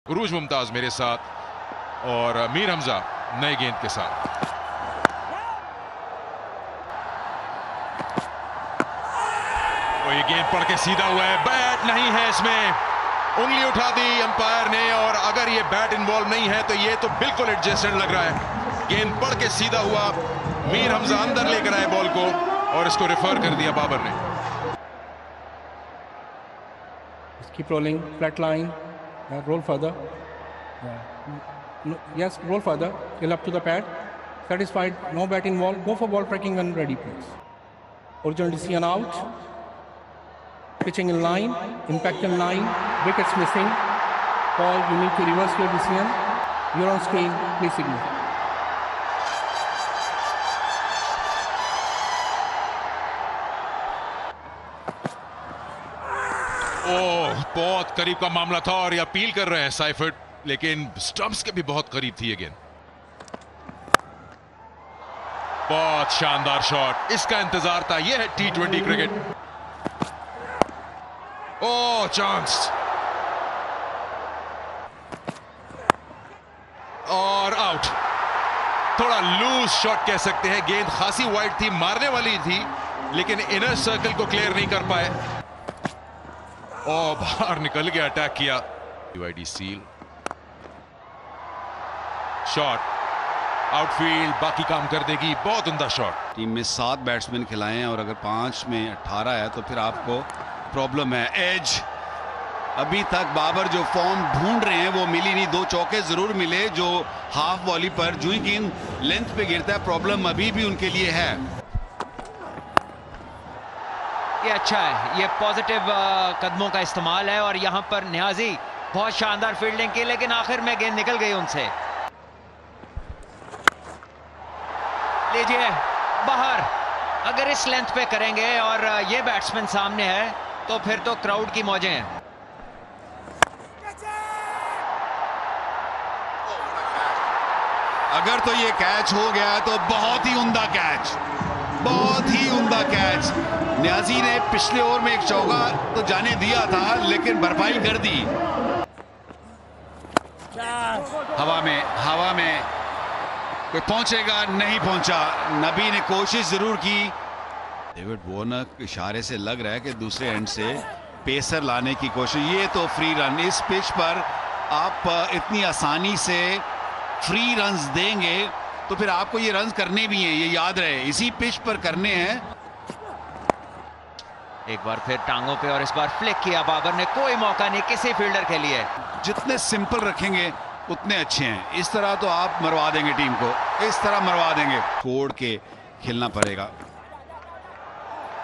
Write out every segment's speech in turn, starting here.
उरूज मुमताज मेरे साथ और मीर हमजा नए गेंद के साथ। ये गेंद पड़ के सीधा हुआ है, बैट नहीं है इसमें, उंगली उठा दी अंपायर ने, और अगर ये बैट इन्वॉल्व नहीं है तो ये तो बिल्कुल एडजस्टेड लग रहा है। गेंद पड़ के सीधा हुआ, मीर हमजा अंदर लेकर आए बॉल को और इसको रेफर कर दिया बाबर ने। Keep rolling, flat line, roll further. Yes, roll further, till up to the pad. Satisfied, no bat involved, go for ball tracking when ready, please. Original decision out. Pitching in line, impact in line, wickets missing. Paul, you need to reverse your decision. You're on screen, please signal. ओह, बहुत करीब का मामला था और ये appeal कर रहे हैं साइफर्ट, लेकिन स्टंप्स के भी बहुत करीब थी ये गेंद। बहुत शानदार शॉट, इसका इंतजार था, यह है T20 क्रिकेट। ओह, चांस और आउट। थोड़ा लूज शॉट कह सकते हैं, गेंद खासी वाइड थी, मारने वाली थी, लेकिन इनर सर्कल को क्लियर नहीं कर पाए और बाहर निकल के अटैक किया। UID सील शॉट, आउटफील्ड बाकी काम कर देगी, बहुत उम्दा शॉट। टीम में 7 बैट्समैन खिलाए हैं और अगर 5 में 18 है तो फिर आपको प्रॉब्लम है। एज अभी तक बाबर जो फॉर्म ढूंढ रहे हैं वो मिली नहीं, 2 चौके जरूर मिले जो हाफ वॉली पर जो ही गेंद लेंथ पे गिरता है, प्रॉब्लम अभी भी उनके लिए है। ये अच्छा है, ये पॉजिटिव कदमों का इस्तेमाल है और यहां पर न्याजी बहुत शानदार फील्डिंग की, लेकिन आखिर में गेंद निकल गई उनसे। लीजिए बाहर, अगर इस लेंथ पे करेंगे और ये बैट्समैन सामने है तो फिर तो क्राउड की मौजें हैं। अगर तो ये कैच हो गया तो बहुत ही उम्दा कैच, बहुत ही उम्दा कैच। न्याजी ने पिछले ओवर में एक चौका तो जाने दिया था लेकिन भरपाई कर दी। हवा में कोई पहुंचेगा, नहीं पहुंचा। नबी ने कोशिश जरूर की। डेविड वार्नर इशारे से लग रहा है कि दूसरे एंड से पेसर लाने की कोशिश। ये तो फ्री रन, इस पिच पर आप इतनी आसानी से फ्री रन्स देंगे तो फिर आपको ये रन्स करने भी हैं, ये याद रहे, इसी पिच पर करने हैं। एक बार फिर टांगों पे और इस बार फ्लिक किया बाबर ने, कोई मौका नहीं किसी फील्डर के लिए। जितने सिंपल रखेंगे उतने अच्छे हैं। इस तरह तो आप मरवा देंगे टीम को, इस तरह मरवा देंगे। छोड़ के खेलना पड़ेगा।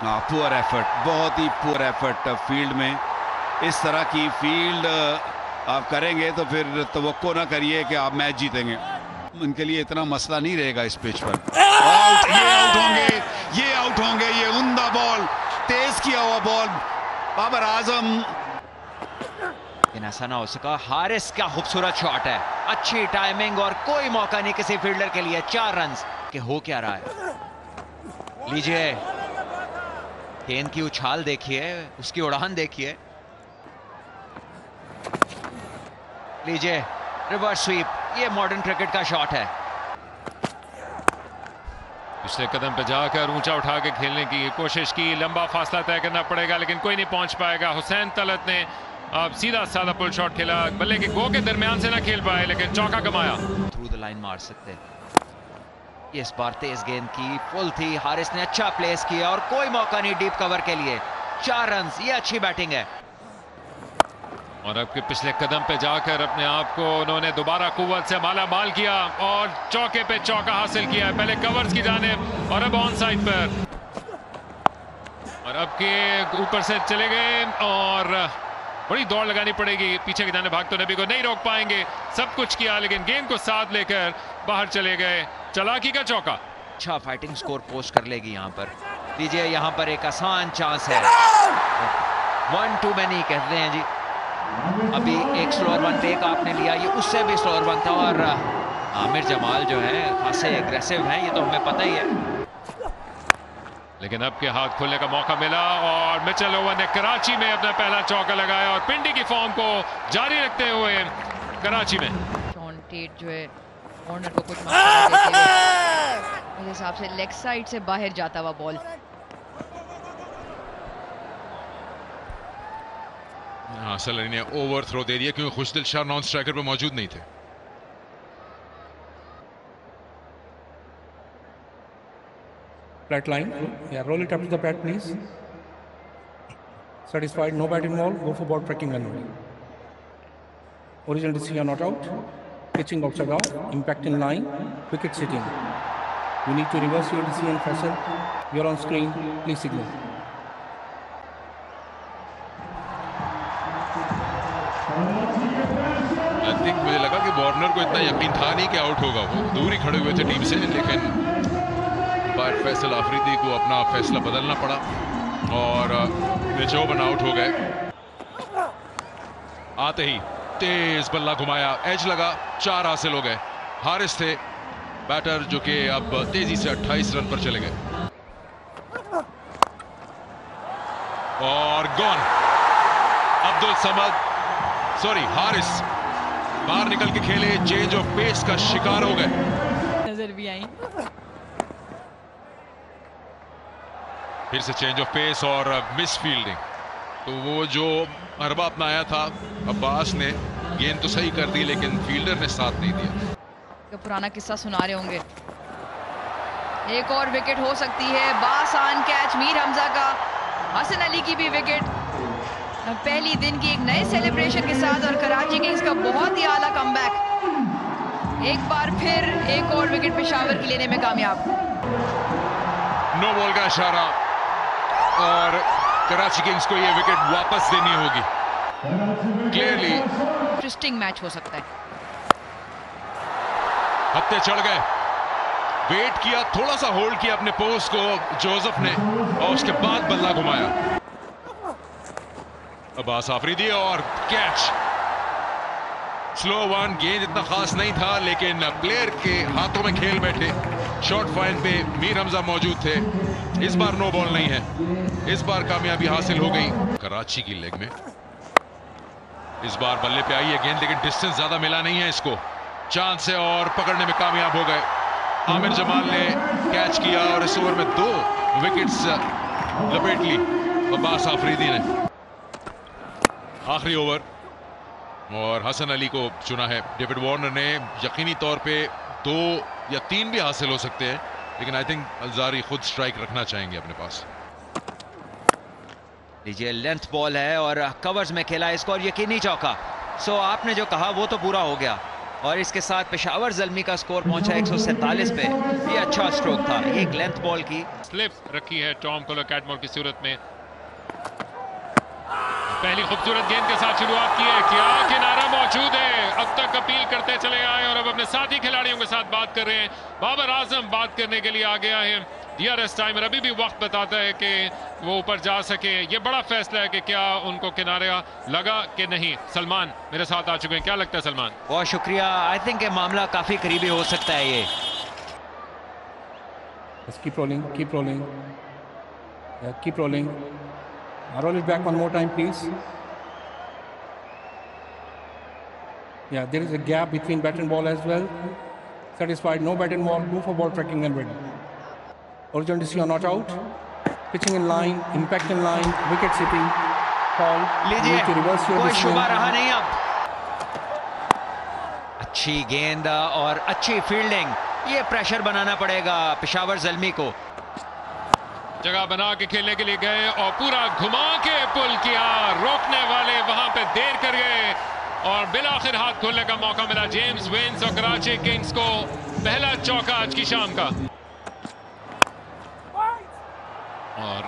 पुअर एफर्ट, बहुत ही पुअर एफर्ट फील्ड में। इस तरह की फील्ड आप करेंगे तो फिर तवक्को ना करिए कि आप मैच जीतेंगे। उनके लिए इतना मसला नहीं रहेगा इस पिच पर। आउट, ये आउट होंगे, ये आउट होंगे। ये उम्दा बॉल, तेज किया हुआ बॉल, बाबर आजम। लेकिन ऐसा ना हो सका। हारिस का खूबसूरत शॉट है, अच्छी टाइमिंग और कोई मौका नहीं किसी फील्डर के लिए। 4 रन के हो क्या रहा है। लीजिए, गेंद की उछाल देखिए, उसकी उड़ान देखिए। लीजिए रिवर्स स्वीप, ये मॉडर्न क्रिकेट का शॉट है। पिछले कदम पे जाकर ऊंचा उठा के खेलने की कोशिश की, लंबा फासला तय करना पड़ेगा लेकिन कोई नहीं पहुंच पाएगा। हुसैन तलत ने अब सीधा साधा पुल शॉट खेला, बल्ले के गो के दरमियान से ना खेल पाए लेकिन चौका कमाया। थ्रू द लाइन मार सकते हैं। इस बार तेज गेंद की, फुल थी, हारिस ने अच्छा प्लेस किया और कोई मौका नहीं डीप कवर के लिए। 4 रन, ये अच्छी बैटिंग है। और अब के पिछले कदम पे जाकर अपने आप को उन्होंने दोबारा कुव्वत से माला माल किया और चौके पे चौका हासिल किया। पहले कवर्स की जानिब और अब ऑन साइड पर, और अब के ऊपर से चले गए और बड़ी दौड़ लगानी पड़ेगी। पीछे की जाने भाग तो नबी को नहीं रोक पाएंगे। सब कुछ किया लेकिन गेंद को साथ लेकर बाहर चले गए। चलाकी का चौका, अच्छा फाइटिंग स्कोर पोस्ट कर लेगी यहाँ पर। लीजिए, यहाँ पर एक आसान चांस है। 1 टू मैनी कहते हैं जी। अभी एक स्लोअर वन टेक आपने लिया, ये उससे भी स्लोअर वन था और आमिर जमाल जो है खासे एग्रेसिव हैं, ये तो हमें पता ही है। लेकिन अब के हाथ खोलने का मौका मिला और मिचेल ओवन ने कराची में अपना पहला चौका लगाया और पिंडी की फॉर्म को जारी रखते हुए कराची में। शॉन टेट जो है वार्नर को कुछ मौका देते हुए, मेरे हिसाब से लेग साइड से बाहर जाता हुआ बॉल। हासिल अली ने ओवर थ्रो दे दिया क्योंकि खुशदिल शाह नॉन स्ट्राइकर पे मौजूद नहीं थे। Flat line. Yeah, roll it up to the pad, please. Satisfied, no bat involved. Go for ball tracking when ready. Original decision not out. Pitching outside off. Impact in line. Wicket sitting. You need to reverse your decision, Faisal. You're on screen. Please signal. I think मुझे लगा कि Warner को इतना यकीन था नहीं कि out होगा, वो दूर ही खड़े हुए थे टीम से, लेकिन फैसल आफरीदी को अपना फैसला बदलना पड़ा और निचोबन आउट हो गए। आते ही तेज बल्ला घुमाया, एज लगा, 4 हासिल हो गए। हारिस थे बैटर जो कि अब तेजी से 28 रन पर चले गए और गॉन। अब्दुल समद हारिस बाहर निकल के खेले, चेंज ऑफ पेस का शिकार हो गए। नजर भी आई, फिर से चेंज ऑफ पेस और मिस फील्डिंग। तो वो जो अरबा अपनाया था अब्बास ने, गेंद तो सही कर दी लेकिन फील्डर ने साथ नहीं दिया। तो पुराना किस्सा सुना रहे होंगे। एक और विकेट हो सकती है, बासान कैच मीर हमजा का, हसन अली की भी विकेट पहली दिन की एक नए सेलिब्रेशन के साथ और कराची किंग्स का बहुत ही आला कमबैक। एक बार फिर एक और विकेट पेशावर की लेने में कामयाब। नो बॉल का इशारा और कराची किंग्स को यह विकेट वापस देनी होगी। क्लियरली इंटरेस्टिंग मैच हो सकता है। हत्ते चढ़ गए, वेट किया, थोड़ा सा होल्ड किया अपने पोस्ट को जोसेफ ने और उसके बाद बल्ला घुमाया। अब्बास आफरीदी और कैच। स्लो वन, गेंद इतना खास नहीं था लेकिन प्लेयर के हाथों में खेल बैठे। शॉर्ट फाइन पे मीर हमजा मौजूद थे। इस बार नो बॉल नहीं है, इस बार कामयाबी हासिल हो गई कराची की लेग में। इस बार बल्ले पे आई है गेंद लेकिन डिस्टेंस ज्यादा मिला नहीं है इसको। चांस है और पकड़ने में कामयाब हो गए। आमिर जमाल ने कैच किया और इस ओवर में 2 विकेट्स लपेट ली अब्बास आफरीदी ने। आखिरी ओवर और हसन अली को चुना है डेविड वार्नर ने। यकीनी तौर पे 2 या 3 भी हासिल हो सकते हैं लेकिन आई थिंक अलजारी खुद स्ट्राइक रखना चाहेंगे अपने पास। लीजिए, लेंथ बॉल है और कवर्स में खेला इसको और यकीनी चौका। सो आपने जो कहा वो तो पूरा हो गया और इसके साथ पेशावर ज़ल्मी का स्कोर पहुंचा 147 पे। ये अच्छा स्ट्रोक था, एक लेंथ बॉल की स्लिप रखी है टॉम कोलो कैटमोर की सूरत में। पहली खूबसूरत गेंद के साथ शुरुआत की है, क्या किनारा मौजूद है। अब तक अपील करते चले आए और अब अपने साथी खिलाड़ियों के साथ बात कर रहे हैं। बाबर आजम बात करने के लिए आ गया है। DRS टाइमर अभी भी वक्त बताता है कि वो ऊपर जा सके। ये बड़ा फैसला है कि क्या उनको किनारा लगा कि नहीं। सलमान मेरे साथ आ चुके हैं, क्या लगता है सलमान? बहुत शुक्रिया। आई थिंक ये मामला काफी करीबी हो सकता है ये। Keep rolling, keep rolling. Yeah, keep rolling. Roll it back one more time, please. Yeah, there is a gap between bat and ball as well. Satisfied, no bat and ball. Go for ball tracking when ready. Original decision not out. Pitching in line, impact in line, wicket sitting. Call. लीजिए, कोई शुबा रहा नहीं अब। अच्छी गेंद और अच्छी fielding, ये प्रेशर बनाना पड़ेगा पेशावर ज़ल्मी को। जगह बना के खेलने के लिए गए और पूरा घुमा के पुल किया। रोकने वाले वहां पे देर कर गए और बिलाखिर हाथ खोलने का मौका मिला जेम्स वेन्स और कराची किंग्स को। पहला चौका आज की शाम का और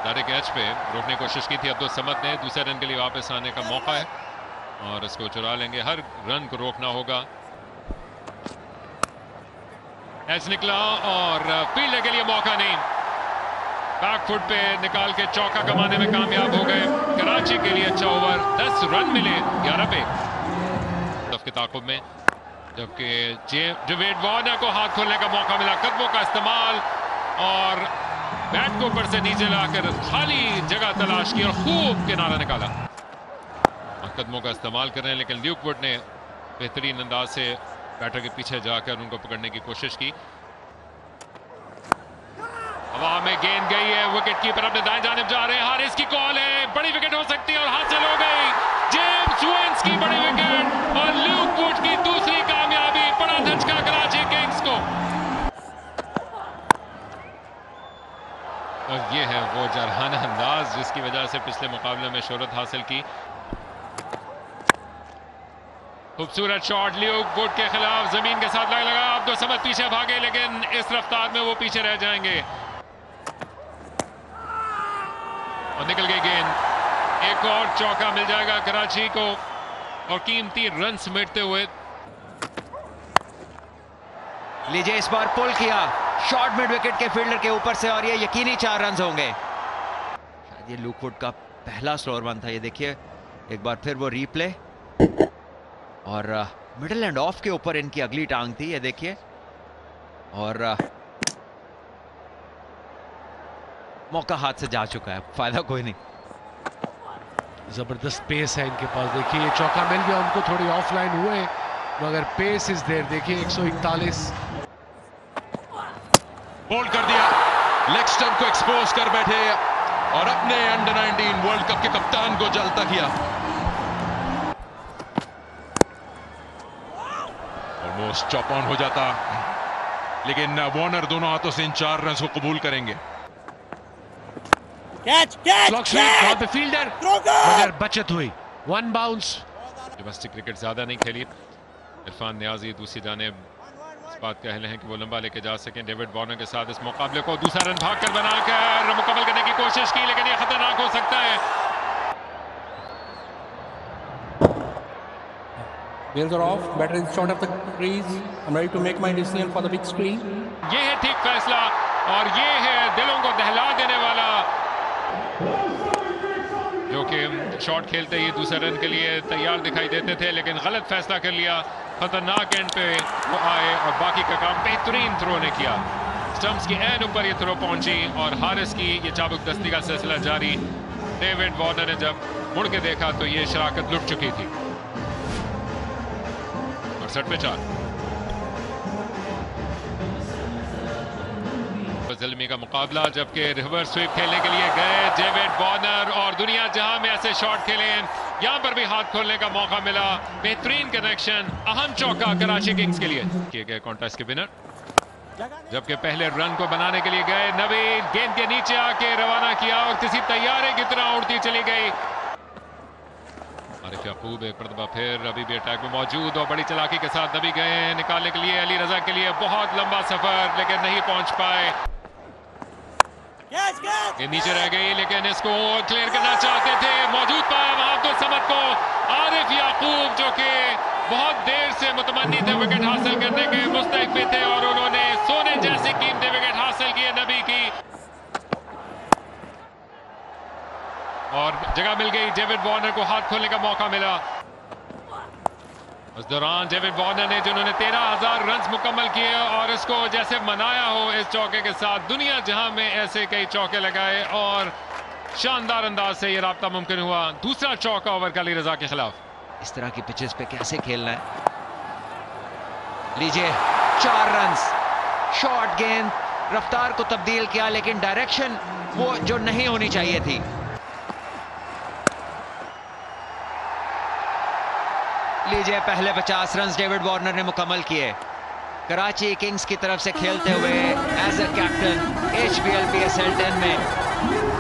डायरेक्ट कैच पे रोकने की कोशिश की थी अब्दुल समद ने। दूसरे रन के लिए वापस आने का मौका है और इसको चुरा लेंगे। हर रन को रोकना होगा। एच निकला और फील्डर के लिए मौका नहीं। बैक फुट पे निकाल के चौका कमाने में कामयाब हो गए। कराची के लिए अच्छा ओवर, 10 रन मिले 11 पे के ताकुब में, जबकि डेविड वार्नर को हाथ खोलने का मौका मिला। कदमों का इस्तेमाल और बैट को ऊपर से नीचे लाकर खाली जगह तलाश की और खूब किनारा निकाला। कदमों का इस्तेमाल कर रहे हैं लेकिन ल्यूक वुड ने बेहतरीन अंदाज से बैटर के पीछे जाकर उनको पकड़ने की कोशिश की। हवा में गेंद गई है, विकेट कीपर अपने दाएं जानिब जा रहे हैं। हारिस की कॉल है, बड़ी विकेट हो सकती है और हासिल हो गई। जेम्स वुड्स की बड़ी विकेट और ल्यूक वुड की दूसरी कामयाबी। बड़ा धचका कराची किंग्स को। और ये है वो जरहाना अंदाज जिसकी वजह से पिछले मुकाबले में शोहरत हासिल की। खूबसूरत शॉट ल्यूक वुड के खिलाफ जमीन के साथ लगा। अब्दुल समद पीछे भागे लेकिन इस रफ्तार में वो पीछे रह जाएंगे और निकल गई गेंद। एक और चौका मिल जाएगा कराची को और कीमती रन समेटते हुए। लीजिए इस बार पुल किया शॉट मिड विकेट के फील्डर के ऊपर से और ये यकीनी 4 रन होंगे। शायद ये ल्यूक वुड का पहला स्लोअर वन था। ये देखिए एक बार फिर वो रीप्ले और मिडल एंड ऑफ के ऊपर इनकी अगली टांग थी। ये देखिए और मौका हाथ से जा चुका है, फायदा कोई नहीं। जबरदस्त पेस है इनके पास। देखिए ये चौका मिल गया उनको, थोड़ी ऑफलाइन हुए मगर पेस इज देयर। देखिए 141 बोल्ड कर दिया, लेग स्टंप को एक्सपोज कर बैठे और अपने अंडर 19 वर्ल्ड कप के कप्तान को जलता किया। ऑलमोस्ट चॉप ऑन हो जाता लेकिन वार्नर दोनों हाथों से इन 4 रन को कबूल करेंगे। पे फील्डर मगर बचत हुई। 1 बाउंस। डोमेस्टिक क्रिकेट ज्यादा नहीं खेली। इरफान नियाजी दूसरी जानिब इस बात के अहल हैं कि वो लंबा लेके जा सकें। डेविड वार्नर के साथ इस मुकाबले को दूसरा रन भागकर बनाकर मुकम्मल करने की कोशिश की लेकिन ये खतरनाक हो सकता है। Bails are off. Batter is short of the crease. I'm ready to make my decision for the big screen. ये है ठीक फैसला और ये है दिलों को दहला देने वाला, जो कि शॉट खेलते ही दूसरे रन के लिए तैयार दिखाई देते थे लेकिन गलत फैसला कर लिया। खतरनाक एंड पे वो आए और बाकी का काम बेहतरीन थ्रो ने किया। स्टंप्स की एंड ऊपर ये थ्रो पहुंची और हारिस की ये चाबुक दस्ती का सिलसिला जारी। डेविड वार्नर ने जब मुड़ के देखा तो ये शराकत लुट चुकी थी। 68 पे 4। ज़ल्मी का मुकाबला जबकि रिवर्स स्वीप खेलने के लिए गए डेविड वार्नर और दुनिया जहां में ऐसे शॉट खेले यहां पर भी हाथ खोलने का मौका मिला। बेहतरीन कनेक्शन, अहम चौका कराची किंग्स के लिए किए गए कॉन्टेस्ट के विनर। जबकि पहले रन को बनाने के लिए गए नबी गेंद के नीचे आके रवाना किया और किसी तैयारे की तरह उड़ती चली गई। आरिफ याकूब एक मरतबा फिर अभी भी अटैक में मौजूद और बड़ी चालाकी के साथ नबी गए निकालने के लिए अली रजा के लिए बहुत लंबा सफर लेकिन नहीं पहुंच पाए। ये नीचे रह गई लेकिन इसको क्लियर करना चाहते थे, मौजूद पाया वहां अब्दुल समद को। आरिफ याकूब जो कि बहुत देर से मुतमन्नी थे विकेट हासिल करने के मुस्तहिक भी थे और उन्होंने सोने जैसी कीमती विकेट हासिल की है नबी की और जगह मिल गई। डेविड वार्नर को हाथ खोलने का मौका मिला। उस दौरान डेविड वार्नर ने जिन्होंने 13,000 रन मुकम्मल किए और इसको जैसे मनाया हो इस चौके के साथ, दुनिया जहां में ऐसे कई चौके लगाए और शानदार अंदाज से ये राब्ता मुमकिन हुआ। दूसरा चौका ओवर का अली रजा के खिलाफ। इस तरह की पिचेस पे कैसे खेलना है। लीजिए 4 रन, शॉर्ट गेंद, रफ्तार को तब्दील किया लेकिन डायरेक्शन वो जो नहीं होनी चाहिए थी। लीजिए पहले 50 रन डेविड वार्नर ने मुकम्मल किए। कराची किंग्स की तरफ से खेलते हुए as a captain HBL PSL 10 में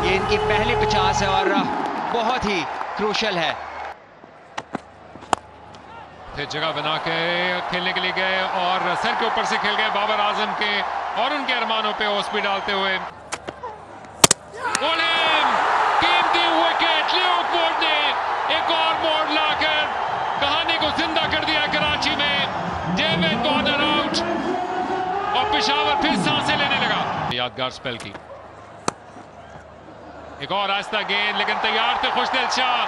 ये इनकी पहली 50 है और बहुत ही क्रूशल है। फिर जगह बना के खेलने के लिए गए और सर के ऊपर से खेल गए बाबर आजम के और उनके अरमानों पे ओस्पी डालते हुए। कीमती विकेट ल्यूक वुड ने एक और मोड़ लाकर कहानी को जिंदा कर दिया कराची में। डेविड वार्नर आउट और पेशावर फिर सांसें लेने लगा। यादगार स्पेल की एक और आस्था गेंद लेकिन तैयार थे खुशदिल शाह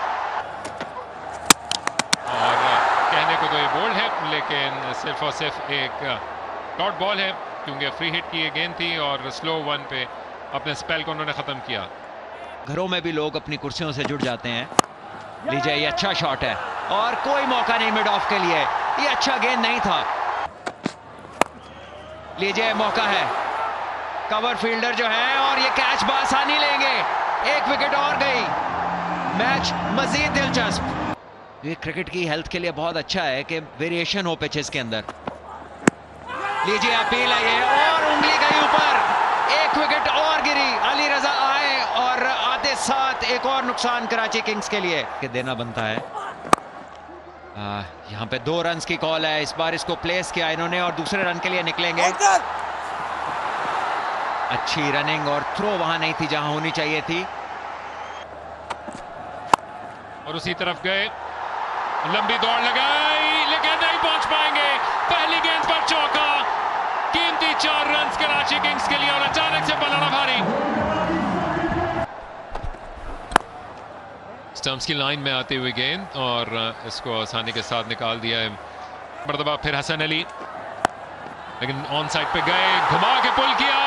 और कहने को तो ये बोल्ड है लेकिन सिर्फ और सिर्फ एक डॉट बॉल है क्योंकि फ्री हिट की ये गेंद थी और स्लो वन पे अपने स्पेल को उन्होंने खत्म किया। घरों में भी लोग अपनी कुर्सियों से जुट जाते हैं। लीजिए ये अच्छा शॉट है और कोई मौका नहीं मिड ऑफ के लिए। ये अच्छा गेंद नहीं था। लीजिए मौका है, कवर फील्डर जो है, और ये कैच बासानी लेंगे। एक विकेट और गई, मैच मजीद दिलचस्प। ये क्रिकेट की हेल्थ के लिए बहुत अच्छा है कि वेरिएशन हो पिचेस के अंदर। लीजिए अपील है ये, और उंगली गई ऊपर, एक विकेट और गिरी। अली रजा आए और आते साथ एक और नुकसान कराची किंग्स के लिए कि देना बनता है। यहाँ पे 2 रन की कॉल है, इस बार इसको प्लेस किया इन्होंने और दूसरे रन के लिए निकलेंगे। अच्छी रनिंग और थ्रो वहां नहीं थी जहां होनी चाहिए थी। और उसी तरफ गए, लंबी दौड़ लगाई लेकिन नहीं पहुंच पाएंगे। पहली गेंद पर चौका, कीमती 4 रन कराची किंग्स के लिए और अचानक से पलड़ा भारी। स्टंप्स की लाइन में आती हुई गेंद और इसको आसानी के साथ निकाल दिया है। मर्तबा फिर हसन अली, लेकिन ऑन साइड पे गए, घुमा के पुल किया